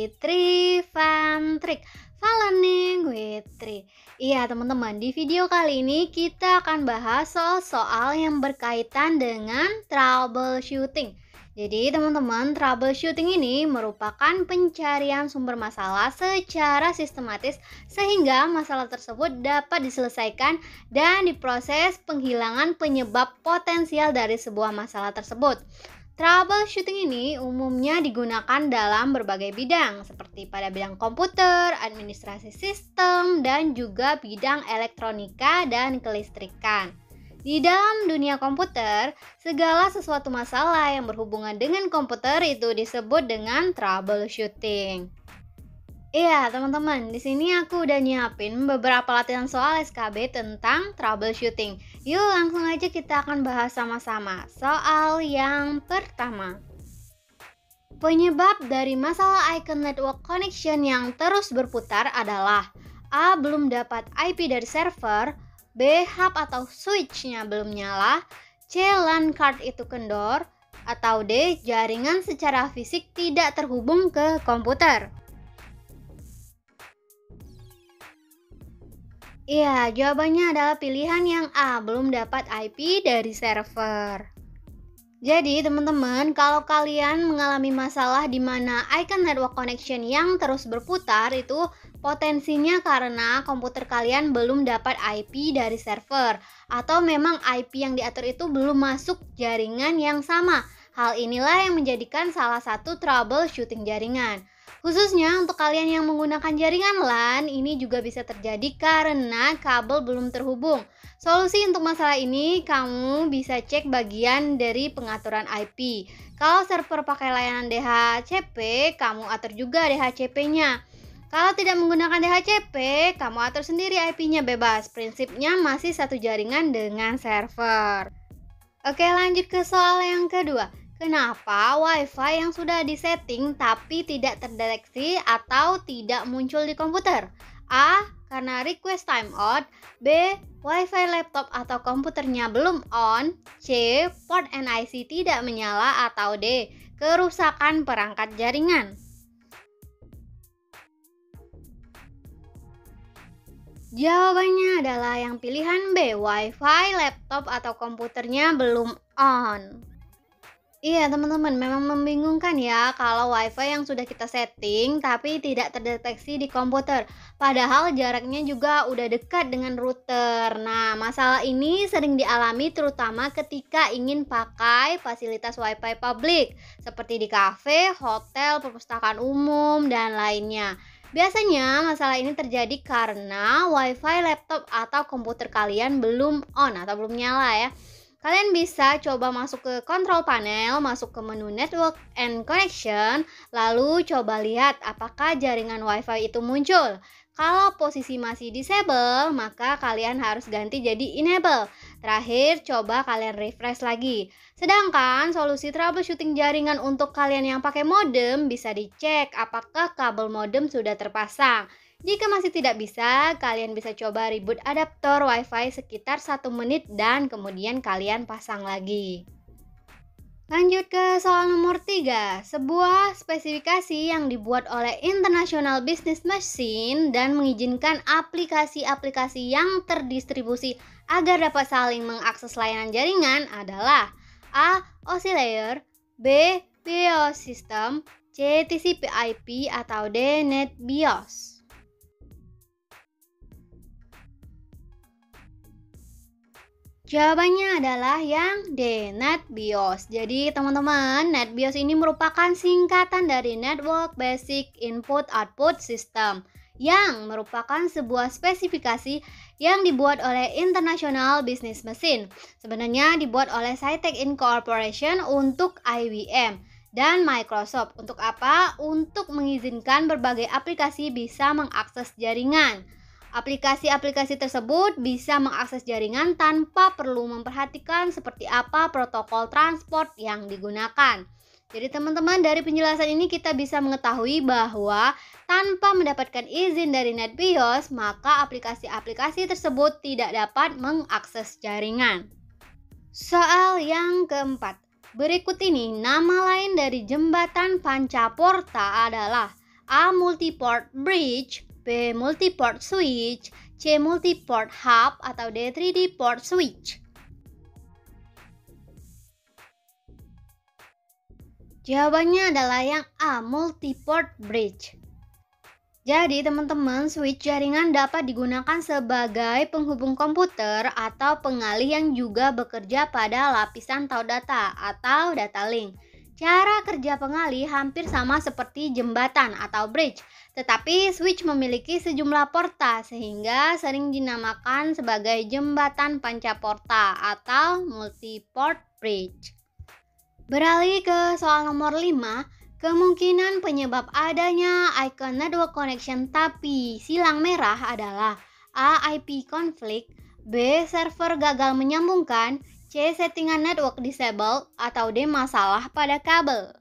with Tri Fun Trick. Fun learning with Tri. Iya teman-teman, di video kali ini kita akan bahas soal-soal yang berkaitan dengan troubleshooting. Jadi teman-teman, troubleshooting ini merupakan pencarian sumber masalah secara sistematis sehingga masalah tersebut dapat diselesaikan dan diproses penghilangan penyebab potensial dari sebuah masalah tersebut. Troubleshooting ini umumnya digunakan dalam berbagai bidang, seperti pada bidang komputer, administrasi sistem, dan juga bidang elektronika dan kelistrikan. Di dalam dunia komputer, segala sesuatu masalah yang berhubungan dengan komputer itu disebut dengan troubleshooting. Iya, teman-teman, di sini aku udah nyiapin beberapa latihan soal SKB tentang troubleshooting. Yuk, langsung aja kita akan bahas sama-sama. Soal yang pertama. Penyebab dari masalah icon network connection yang terus berputar adalah A. Belum dapat IP dari server, B. Hub atau switch-nya belum nyala, C. LAN card itu kendor, atau D. Jaringan secara fisik tidak terhubung ke komputer. Iya, jawabannya adalah pilihan yang A, belum dapat IP dari server. Jadi, teman-teman, kalau kalian mengalami masalah di mana icon network connection yang terus berputar, itu potensinya karena komputer kalian belum dapat IP dari server, atau memang IP yang diatur itu belum masuk jaringan yang sama. Hal inilah yang menjadikan salah satu troubleshooting jaringan. Khususnya untuk kalian yang menggunakan jaringan LAN, ini juga bisa terjadi karena kabel belum terhubung. Solusi untuk masalah ini, kamu bisa cek bagian dari pengaturan IP. Kalau server pakai layanan DHCP, kamu atur juga DHCP-nya. Kalau tidak menggunakan DHCP, kamu atur sendiri IP-nya bebas. Prinsipnya masih satu jaringan dengan server. Oke, lanjut ke soal yang kedua. Kenapa WiFi yang sudah disetting tapi tidak terdeteksi atau tidak muncul di komputer? A. Karena request timeout. B. WiFi laptop atau komputernya belum on. C. Port NIC tidak menyala. Atau D. Kerusakan perangkat jaringan. Jawabannya adalah yang pilihan B. WiFi laptop atau komputernya belum on. Iya teman-teman, memang membingungkan ya kalau WiFi yang sudah kita setting tapi tidak terdeteksi di komputer. Padahal jaraknya juga udah dekat dengan router. Nah, masalah ini sering dialami terutama ketika ingin pakai fasilitas WiFi publik seperti di kafe, hotel, perpustakaan umum, dan lainnya. Biasanya masalah ini terjadi karena WiFi laptop atau komputer kalian belum on atau belum nyala ya. Kalian bisa coba masuk ke control panel, masuk ke menu network and connection, lalu coba lihat apakah jaringan WiFi itu muncul. Kalau posisi masih disable, maka kalian harus ganti jadi enable. Terakhir, coba kalian refresh lagi. Sedangkan solusi troubleshooting jaringan untuk kalian yang pakai modem bisa dicek apakah kabel modem sudah terpasang. Jika masih tidak bisa, kalian bisa coba reboot adaptor WiFi sekitar 1 menit dan kemudian kalian pasang lagi. Lanjut ke soal nomor 3. Sebuah spesifikasi yang dibuat oleh International Business Machine dan mengizinkan aplikasi-aplikasi yang terdistribusi agar dapat saling mengakses layanan jaringan adalah A. OSI Layer, B. BIOS System, C. TCP/IP, atau D. NetBIOS. Jawabannya adalah yang D, NetBIOS. Jadi teman-teman, NetBIOS ini merupakan singkatan dari Network Basic Input Output System yang merupakan sebuah spesifikasi yang dibuat oleh International Business Machine. Sebenarnya dibuat oleh Cytek Incorporation untuk IBM dan Microsoft. Untuk apa? Untuk mengizinkan berbagai aplikasi bisa mengakses jaringan. Aplikasi-aplikasi tersebut bisa mengakses jaringan tanpa perlu memperhatikan seperti apa protokol transport yang digunakan. Jadi teman-teman, dari penjelasan ini kita bisa mengetahui bahwa tanpa mendapatkan izin dari NetBIOS, maka aplikasi-aplikasi tersebut tidak dapat mengakses jaringan. Soal yang keempat. Berikut ini nama lain dari jembatan Pancaporta adalah A. Multi-port bridge, B. Multi-port switch, C. Multi-port hub, atau D. 3D port switch? Jawabannya adalah yang A. Multi-port bridge. Jadi teman-teman, switch jaringan dapat digunakan sebagai penghubung komputer atau pengalih yang juga bekerja pada lapisan taut data atau data link. Cara kerja pengalih hampir sama seperti jembatan atau bridge, tetapi switch memiliki sejumlah porta sehingga sering dinamakan sebagai jembatan pancaporta atau multi-port bridge. Beralih ke soal nomor 5. Kemungkinan penyebab adanya icon network connection tapi silang merah adalah A. IP conflict, B. server gagal menyambungkan, C. settingan network disabled, atau D. masalah pada kabel.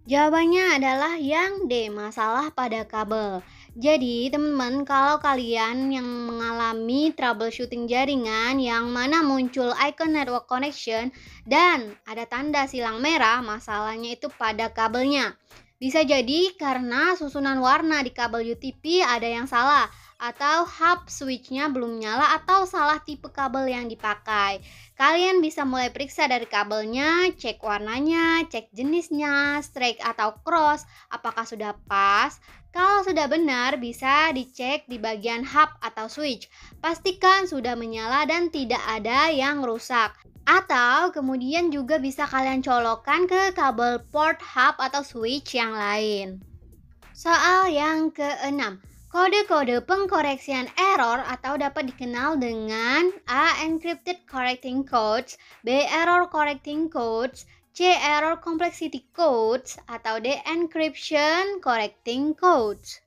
Jawabannya adalah yang D. masalah pada kabel. Jadi teman-teman, kalau kalian yang mengalami troubleshooting jaringan yang mana muncul icon network connection dan ada tanda silang merah, masalahnya itu pada kabelnya. Bisa jadi karena susunan warna di kabel UTP ada yang salah, atau hub switch-nya belum nyala, atau salah tipe kabel yang dipakai. Kalian bisa mulai periksa dari kabelnya, cek warnanya, cek jenisnya, straight atau cross, apakah sudah pas. Kalau sudah benar, bisa dicek di bagian hub atau switch. Pastikan sudah menyala dan tidak ada yang rusak. Atau kemudian juga bisa kalian colokkan ke kabel port hub atau switch yang lain. Soal yang ke-6. Kode-kode pengkoreksian error atau dapat dikenal dengan A. Encrypted correcting codes, B. Error correcting codes, C. Error complexity codes, atau D. Encryption correcting codes.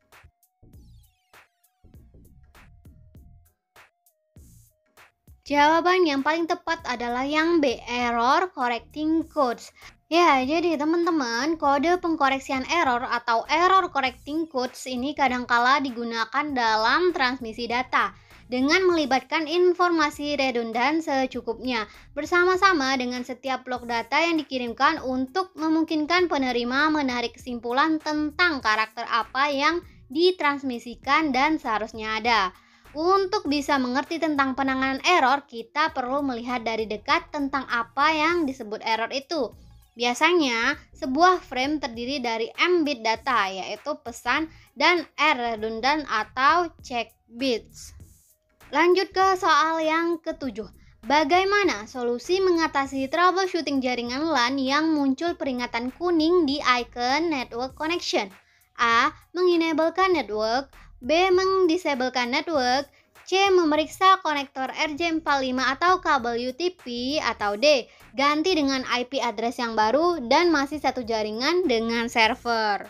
Jawaban yang paling tepat adalah yang B. Error correcting codes. Ya, jadi teman-teman, kode pengkoreksian error atau error correcting codes ini kadangkala digunakan dalam transmisi data dengan melibatkan informasi redundan secukupnya bersama-sama dengan setiap blok data yang dikirimkan untuk memungkinkan penerima menarik kesimpulan tentang karakter apa yang ditransmisikan dan seharusnya ada. Untuk bisa mengerti tentang penanganan error, kita perlu melihat dari dekat tentang apa yang disebut error itu. Biasanya, sebuah frame terdiri dari M bit data, yaitu pesan, dan R redundan atau check bits. Lanjut ke soal yang ke-7. Bagaimana solusi mengatasi troubleshooting jaringan LAN yang muncul peringatan kuning di icon network connection? A. Mengenablekan network, B. Mendisablekan network, C. Memeriksa konektor RJ45 atau kabel UTP, atau D. Ganti dengan IP address yang baru dan masih satu jaringan dengan server.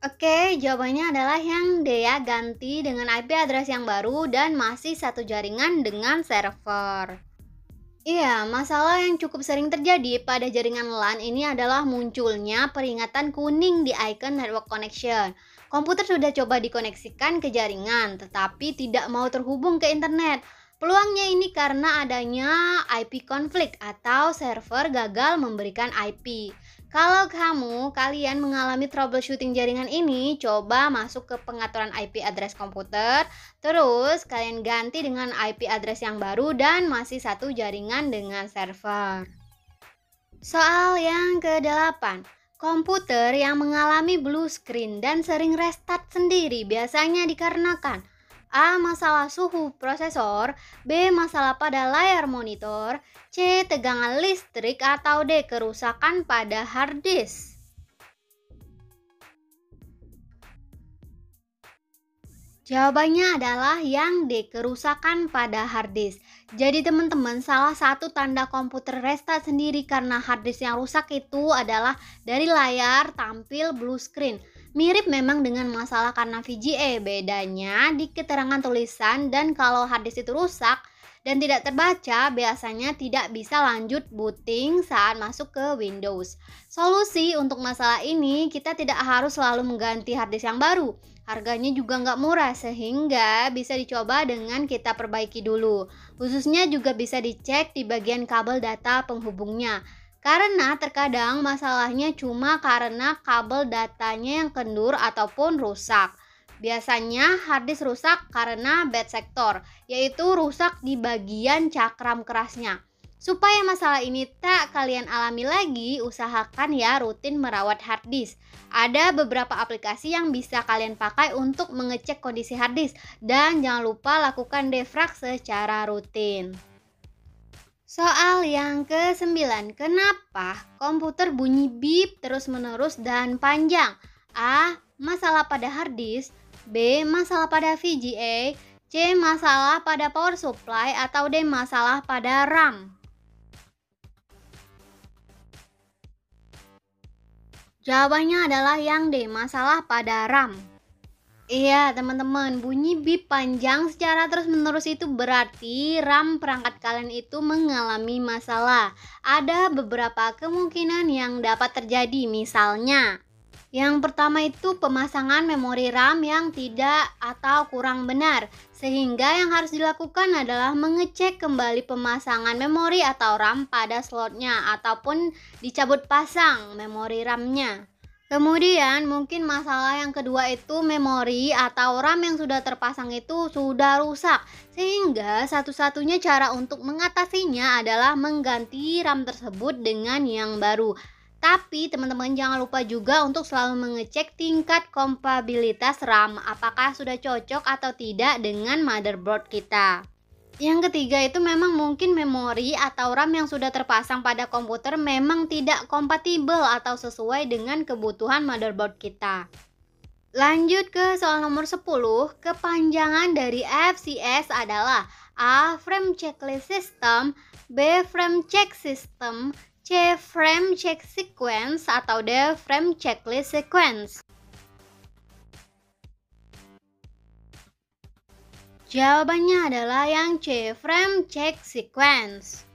Oke, jawabannya adalah yang D ya, ganti dengan IP address yang baru dan masih satu jaringan dengan server. Iya, masalah yang cukup sering terjadi pada jaringan LAN ini adalah munculnya peringatan kuning di icon network connection. Komputer sudah coba dikoneksikan ke jaringan, tetapi tidak mau terhubung ke internet. Peluangnya ini karena adanya IP konflik atau server gagal memberikan IP. Kalau kalian mengalami troubleshooting jaringan ini, coba masuk ke pengaturan IP address komputer, terus kalian ganti dengan IP address yang baru dan masih satu jaringan dengan server. Soal yang ke-8. Komputer yang mengalami blue screen dan sering restart sendiri biasanya dikarenakan A. Masalah suhu prosesor, B. Masalah pada layar monitor, C. Tegangan listrik, atau D. Kerusakan pada hard disk. Jawabannya adalah yang D. Kerusakan pada hard disk. Jadi teman-teman, salah satu tanda komputer restart sendiri karena hard disk yang rusak itu adalah dari layar tampil blue screen. Mirip memang dengan masalah karena VGA, bedanya di keterangan tulisan, dan kalau hard disk itu rusak dan tidak terbaca, biasanya tidak bisa lanjut booting saat masuk ke Windows. Solusi untuk masalah ini, kita tidak harus selalu mengganti hard disk yang baru. Harganya juga nggak murah, sehingga bisa dicoba dengan kita perbaiki dulu. Khususnya juga bisa dicek di bagian kabel data penghubungnya. Karena terkadang masalahnya cuma karena kabel datanya yang kendur ataupun rusak. Biasanya harddisk rusak karena bad sector, yaitu rusak di bagian cakram kerasnya. Supaya masalah ini tak kalian alami lagi, usahakan ya rutin merawat harddisk. Ada beberapa aplikasi yang bisa kalian pakai untuk mengecek kondisi harddisk, dan jangan lupa lakukan defrag secara rutin. Soal yang ke-9, kenapa komputer bunyi bip terus-menerus dan panjang? A. Masalah pada harddisk. B. Masalah pada VGA. C. Masalah pada power supply. Atau D. Masalah pada RAM. Jawabannya adalah yang D, masalah pada RAM. Iya teman-teman, bunyi bip panjang secara terus-menerus itu berarti RAM perangkat kalian itu mengalami masalah. Ada beberapa kemungkinan yang dapat terjadi, misalnya yang pertama itu pemasangan memori RAM yang tidak atau kurang benar, sehingga yang harus dilakukan adalah mengecek kembali pemasangan memori atau RAM pada slotnya ataupun dicabut pasang memori RAM-nya. Kemudian mungkin masalah yang kedua itu memori atau RAM yang sudah terpasang itu sudah rusak, sehingga satu-satunya cara untuk mengatasinya adalah mengganti RAM tersebut dengan yang baru. Tapi teman-teman jangan lupa juga untuk selalu mengecek tingkat kompatibilitas RAM, apakah sudah cocok atau tidak dengan motherboard kita. Yang ketiga itu memang mungkin memori atau RAM yang sudah terpasang pada komputer memang tidak kompatibel atau sesuai dengan kebutuhan motherboard kita. Lanjut ke soal nomor 10, kepanjangan dari FCS adalah A. Frame Checklist System, B. Frame Check System, C. Frame Check Sequence, atau D. Frame Checklist Sequence. Jawabannya adalah yang C, Frame Check Sequence.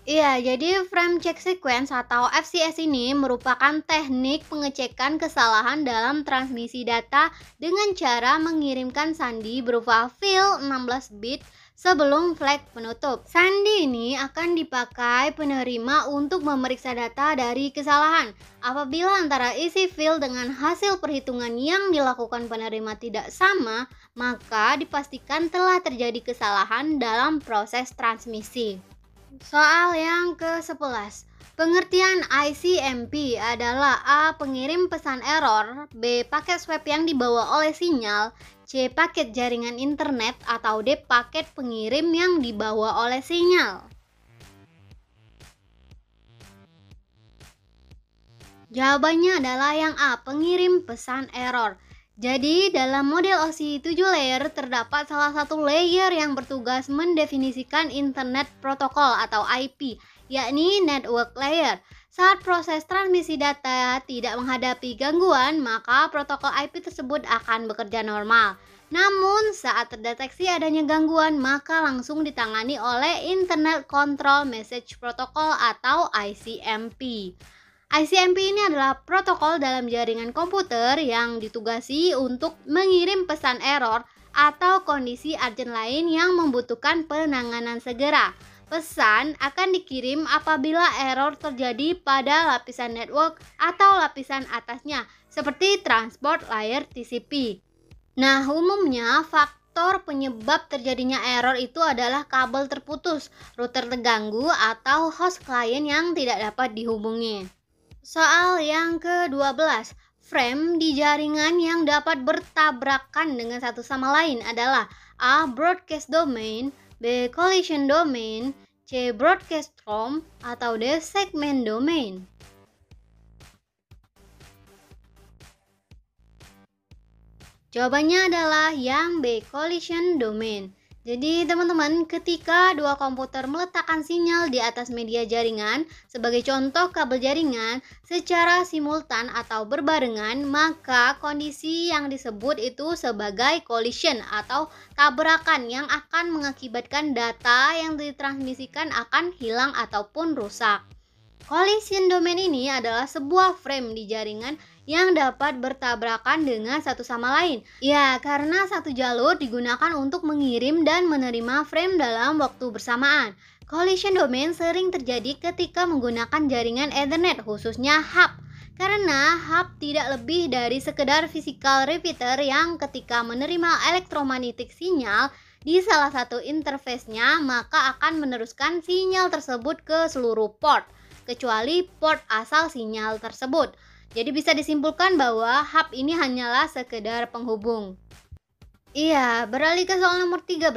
Iya, jadi Frame Check Sequence atau FCS ini merupakan teknik pengecekan kesalahan dalam transmisi data dengan cara mengirimkan sandi berupa fill 16 bit sebelum flag penutup. Sandi ini akan dipakai penerima untuk memeriksa data dari kesalahan. Apabila antara isi fill dengan hasil perhitungan yang dilakukan penerima tidak sama, maka dipastikan telah terjadi kesalahan dalam proses transmisi. Soal yang ke-11, pengertian ICMP adalah A. Pengirim pesan error, B. Paket swap yang dibawa oleh sinyal, C. Paket jaringan internet, atau D. Paket pengirim yang dibawa oleh sinyal. Jawabannya adalah yang A. Pengirim pesan error. Jadi dalam model OSI 7 layer terdapat salah satu layer yang bertugas mendefinisikan internet protokol atau IP, yakni network layer. Saat proses transmisi data tidak menghadapi gangguan, maka protokol IP tersebut akan bekerja normal. Namun saat terdeteksi adanya gangguan, maka langsung ditangani oleh Internet Control Message Protocol atau ICMP. ICMP ini adalah protokol dalam jaringan komputer yang ditugasi untuk mengirim pesan error atau kondisi urgent lain yang membutuhkan penanganan segera. Pesan akan dikirim apabila error terjadi pada lapisan network atau lapisan atasnya, seperti transport layer TCP. Nah, umumnya faktor penyebab terjadinya error itu adalah kabel terputus, router terganggu, atau host klien yang tidak dapat dihubungi. Soal yang ke-12, frame di jaringan yang dapat bertabrakan dengan satu sama lain adalah A. Broadcast domain, B. Collision domain, C. Broadcast ROM, atau D. Segment domain. Jawabannya adalah yang B. Collision domain. Jadi teman-teman, ketika dua komputer meletakkan sinyal di atas media jaringan, sebagai contoh kabel jaringan, secara simultan atau berbarengan, maka kondisi yang disebut itu sebagai collision atau tabrakan yang akan mengakibatkan data yang ditransmisikan akan hilang ataupun rusak. Collision domain ini adalah sebuah frame di jaringan yang dapat bertabrakan dengan satu sama lain. Ya, karena satu jalur digunakan untuk mengirim dan menerima frame dalam waktu bersamaan. Collision domain sering terjadi ketika menggunakan jaringan Ethernet, khususnya hub. Karena hub tidak lebih dari sekedar physical repeater yang ketika menerima elektromagnetic sinyal di salah satu interface-nya, maka akan meneruskan sinyal tersebut ke seluruh port, kecuali port asal sinyal tersebut. Jadi bisa disimpulkan bahwa hub ini hanyalah sekedar penghubung. Iya, beralih ke soal nomor 13.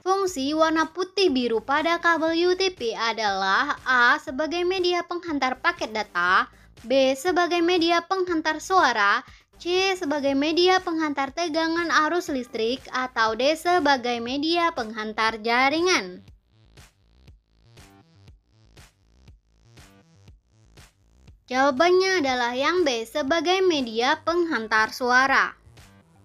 Fungsi warna putih biru pada kabel UTP adalah A. Sebagai media penghantar paket data, B. Sebagai media penghantar suara, C. Sebagai media penghantar tegangan arus listrik, atau D. Sebagai media penghantar jaringan. Jawabannya adalah yang B. Sebagai media penghantar suara.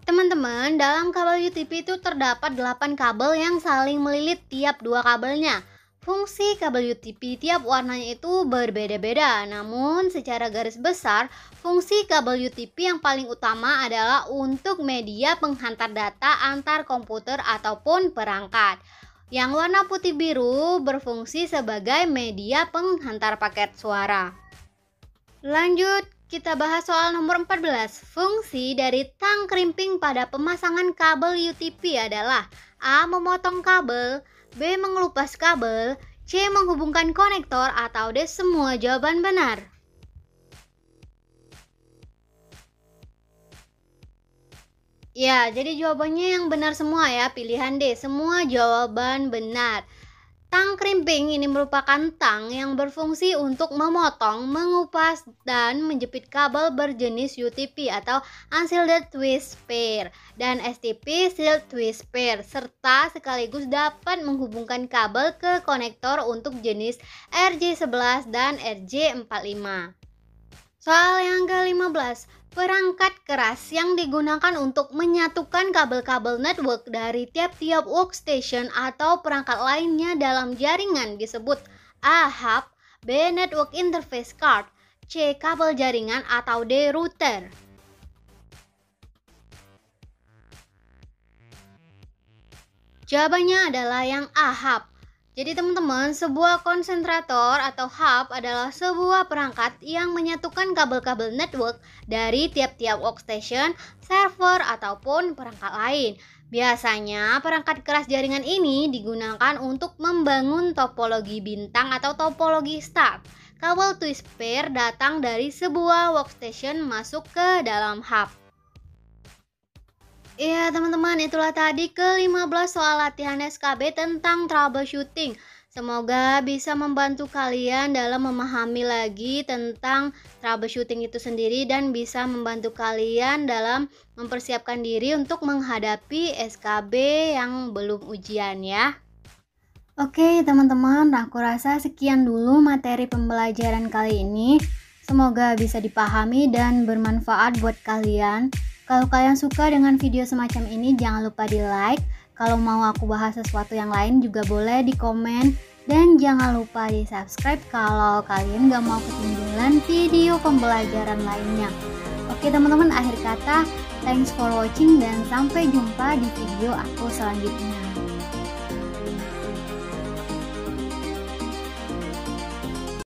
Teman-teman, dalam kabel UTP itu terdapat 8 kabel yang saling melilit tiap dua kabelnya. Fungsi kabel UTP tiap warnanya itu berbeda-beda, namun secara garis besar, fungsi kabel UTP yang paling utama adalah untuk media penghantar data antar komputer ataupun perangkat. Yang warna putih biru berfungsi sebagai media penghantar paket suara. Lanjut, kita bahas soal nomor 14. Fungsi dari tang crimping pada pemasangan kabel UTP adalah A. Memotong kabel, B. Mengelupas kabel, C. Menghubungkan konektor, atau D. Semua jawaban benar. Ya, jadi jawabannya yang benar semua ya, pilihan D. Semua jawaban benar. Tang crimping ini merupakan tang yang berfungsi untuk memotong, mengupas, dan menjepit kabel berjenis UTP atau unshielded twist pair dan STP shielded twist pair, serta sekaligus dapat menghubungkan kabel ke konektor untuk jenis RJ11 dan RJ45. Soal yang ke-15. Perangkat keras yang digunakan untuk menyatukan kabel-kabel network dari tiap-tiap workstation atau perangkat lainnya dalam jaringan disebut A. Hub, B. Network interface card, C. Kabel jaringan, atau D. Router. Jawabannya adalah yang A. Hub. Jadi teman-teman, sebuah konsentrator atau hub adalah sebuah perangkat yang menyatukan kabel-kabel network dari tiap-tiap workstation, server, ataupun perangkat lain. Biasanya perangkat keras jaringan ini digunakan untuk membangun topologi bintang atau topologi star. Kabel twist pair datang dari sebuah workstation masuk ke dalam hub. Iya teman-teman, itulah tadi ke-15 soal latihan SKB tentang troubleshooting. Semoga bisa membantu kalian dalam memahami lagi tentang troubleshooting itu sendiri dan bisa membantu kalian dalam mempersiapkan diri untuk menghadapi SKB yang belum ujian ya. Oke teman-teman, aku rasa sekian dulu materi pembelajaran kali ini. Semoga bisa dipahami dan bermanfaat buat kalian. Kalau kalian suka dengan video semacam ini, jangan lupa di like. Kalau mau aku bahas sesuatu yang lain juga boleh di komen. Dan jangan lupa di subscribe kalau kalian gak mau ketinggalan video pembelajaran lainnya. Oke teman-teman, akhir kata, thanks for watching dan sampai jumpa di video aku selanjutnya.